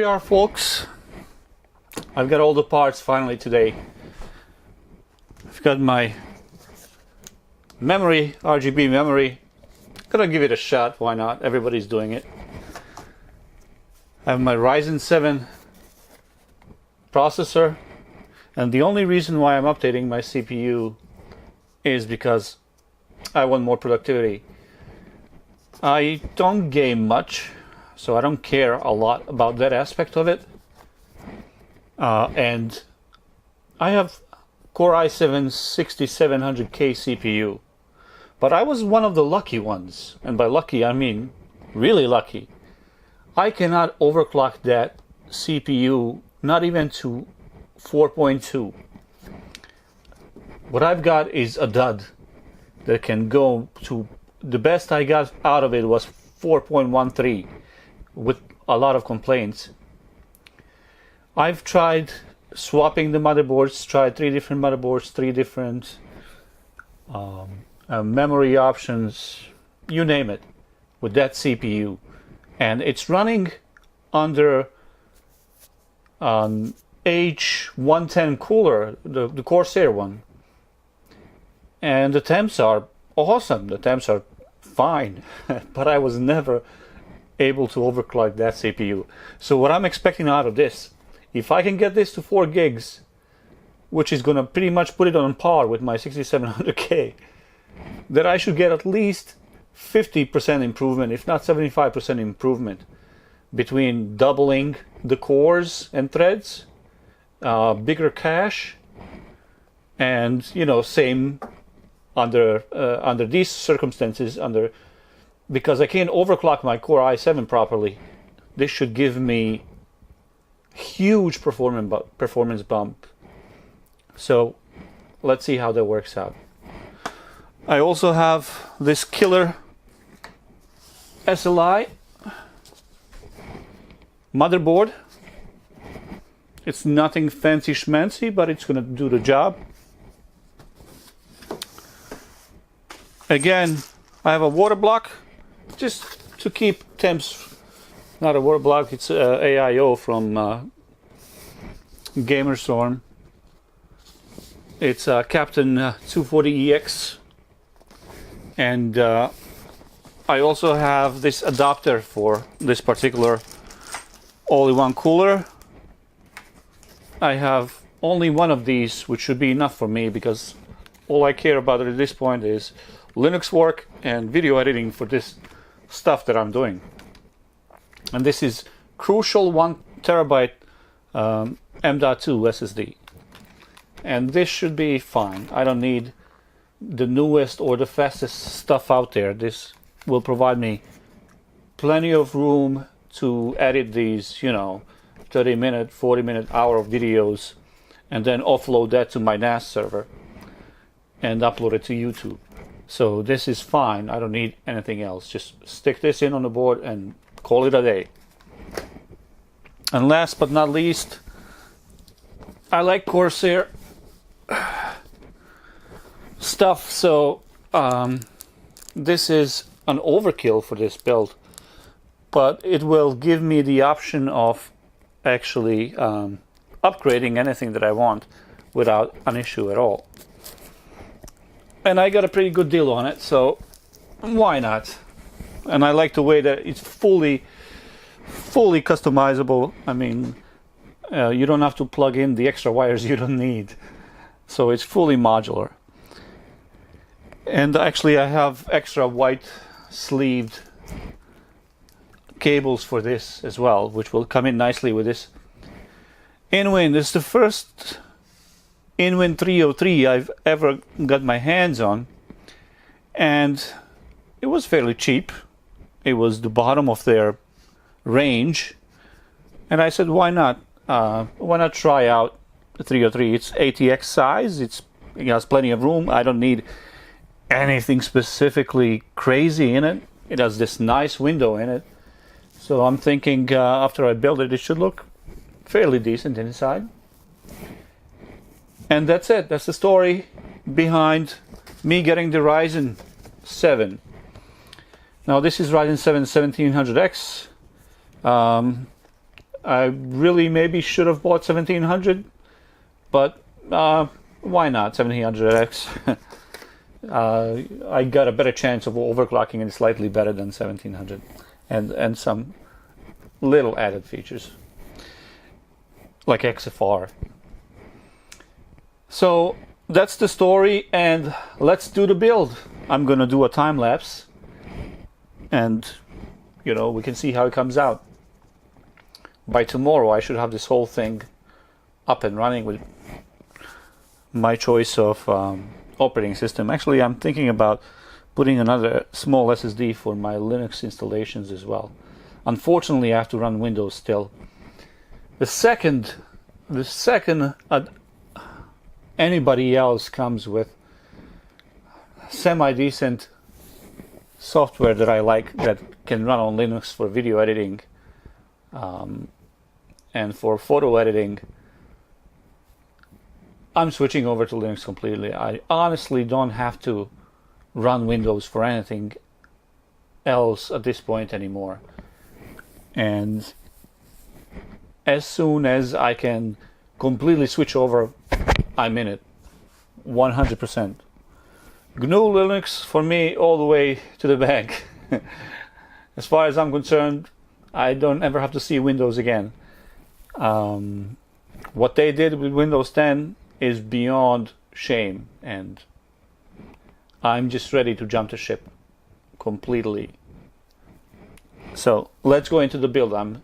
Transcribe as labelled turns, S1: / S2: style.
S1: are, folks. I've got all the parts finally today. I've got my memory, RGB memory. Gonna give it a shot, why not? Everybody's doing it. I have my Ryzen 7 processor, and the only reason why I'm updating my CPU is because I want more productivity. I don't game much, so I don't care a lot about that aspect of it. And I have Core i7 6700K CPU, but I was one of the lucky ones, and by lucky I mean really lucky. I cannot overclock that CPU, not even to 4.2. What I've got is a dud that can go to, the best I got out of it was 4.13 with a lot of complaints. I've tried swapping the motherboards, tried 3 different motherboards, 3 different memory options, you name it, with that CPU. And it's running under an H110 cooler, the Corsair one. And the temps are awesome, the temps are fine, but I was never able to overclock that CPU. So what I'm expecting out of this, if I can get this to 4 gigs, which is gonna pretty much put it on par with my 6700K, that I should get at least 50% improvement, if not 75% improvement, between doubling the cores and threads, bigger cache, and same under these circumstances, because I can't overclock my Core i7 properly. This should give me huge performance bump. So let's see how that works out. I also have this killer SLI motherboard. It's nothing fancy schmancy, but it's gonna do the job. Again, I have a water block just to keep temps. Not a water block, it's AIO from Gamerstorm. It's a Capitan 240EX, and I also have this adapter for this particular all-in-one cooler. I have only one of these, which should be enough for me, because all I care about at this point is Linux work and video editing for this stuff that I'm doing. And this is crucial 1 terabyte M.2 SSD. And this should be fine. I don't need the newest or the fastest stuff out there. This will provide me plenty of room to edit these, 30-minute, 40-minute, hour of videos, and then offload that to my NAS server and upload it to YouTube. So this is fine. I don't need anything else. Just stick this in on the board and call it a day. And last but not least, I like Corsair stuff, so this is an overkill for this build, but it will give me the option of actually upgrading anything that I want without an issue at all. And I got a pretty good deal on it, so why not? And I like the way that it's fully customizable. I mean, you don't have to plug in the extra wires you don't need. So it's fully modular. And actually I have extra white sleeved cables for this as well, which will come in nicely with this InWin. This is the first InWin 303 I've ever got my hands on, and it was fairly cheap. It was the bottom of their range, and I said, why not? Why not try out the 303? It's ATX size. It has plenty of room. I don't need anything specifically crazy in it. It has this nice window in it, so I'm thinking after I build it, it should look fairly decent inside. And that's it. That's the story behind me getting the Ryzen 7. Now this is Ryzen 7 1700X. I really maybe should have bought 1700, but why not 1700X? I got a better chance of overclocking and slightly better than 1700, and some little added features like XFR. So that's the story, and let's do the build. I'm gonna do a time lapse, and you know, we can see how it comes out. By tomorrow I should have this whole thing up and running with my choice of operating system. Actually, I'm thinking about putting another small SSD for my Linux installations as well. Unfortunately, I have to run Windows still. The second anybody else comes with semi-decent software that I like, that can run on Linux for video editing and for photo editing, I'm switching over to Linux completely. I honestly don't have to run Windows for anything else at this point anymore. And as soon as I can completely switch over, I'm in it 100%. GNU Linux for me all the way to the bank. As far as I'm concerned, I don't ever have to see Windows again. What they did with Windows 10 is beyond shame, and I'm just ready to jump the ship completely. So let's go into the build. I'm